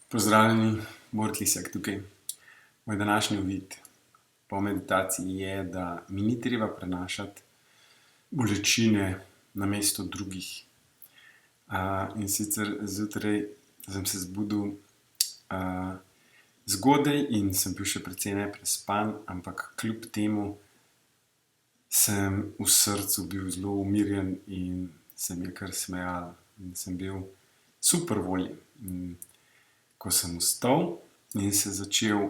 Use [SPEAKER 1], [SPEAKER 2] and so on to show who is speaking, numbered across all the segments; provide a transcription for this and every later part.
[SPEAKER 1] Pozdravljeni, Borut Lisjak tukaj. Moj današnji uvid po meditaciji je, da mi ni treba prenašati bolečine na mesto drugih. In sicer zjutraj sem se zbudil zgodaj in sem bil še precej neprespan, ampak kljub temu sem v srcu bil zelo umirjen in se mi je kar smejalo. In sem bil super voljen. Ko sem vstal in se začel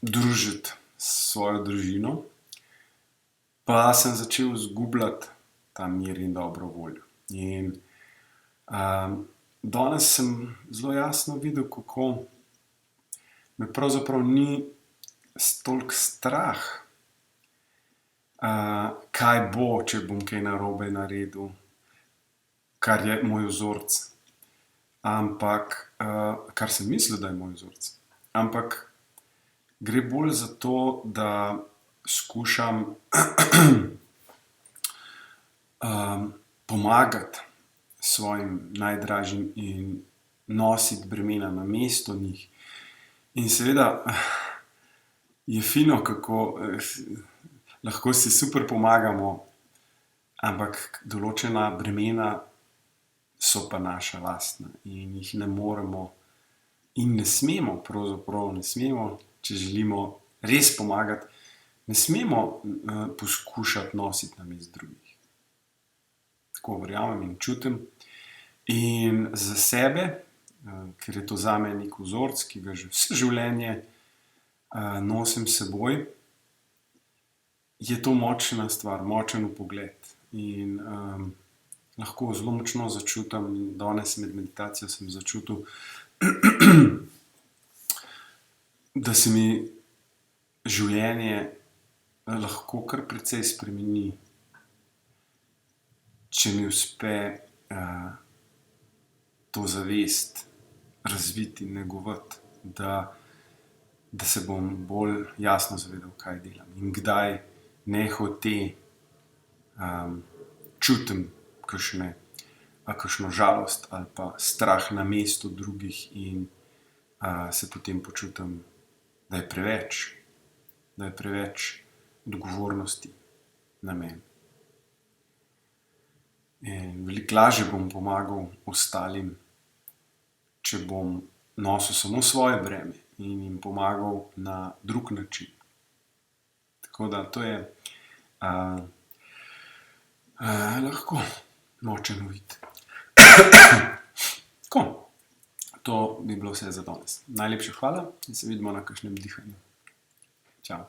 [SPEAKER 1] družiti s svojo družino, pa sem začel izgubljati ta mir in dobro voljo. In danes sem zelo jasno videl, kako me pravzaprav ni toliko strah, kaj bo, če bom kaj narobe naredil, kar je moj vzorec. Ampak, kar sem mislil, da je moj vzorec. Ampak gre bolj za to, da skušam pomagati svojim najdražjim in nositi bremena namesto njih. In seveda je fino, kako lahko si super pomagamo, ampak določena bremena so pa naša lastna in jih ne moremo in ne smemo, pravzaprav ne smemo, če želimo res pomagati, ne smemo poskušati nositi namesto drugih. Tako verjamem in čutim. In za sebe, ker je to zame nek vzorec, ki ga že vse življenje nosim s seboj, je to močna stvar, močen vpogled. In lahko zelo močno začutim, danes med meditacijo sem začutil, da se mi življenje lahko kar precej spremeni, če mi uspe to zavest razviti in negovati, da se bom bolj jasno zavedal, kaj delam in kdaj nehote čutim kakšno žalost ali pa strah namesto drugih in se potem počutim, da je preveč odgovornosti na meni. In veliko lažje bom pomagal ostalim, če bom nosil samo svoje breme in jim pomagal na drug način. Tako da to je lahko močen uvid. Tako, to bi bilo vse za danes. Najlepša hvala in se vidimo na kakšnem dihanju. Čau.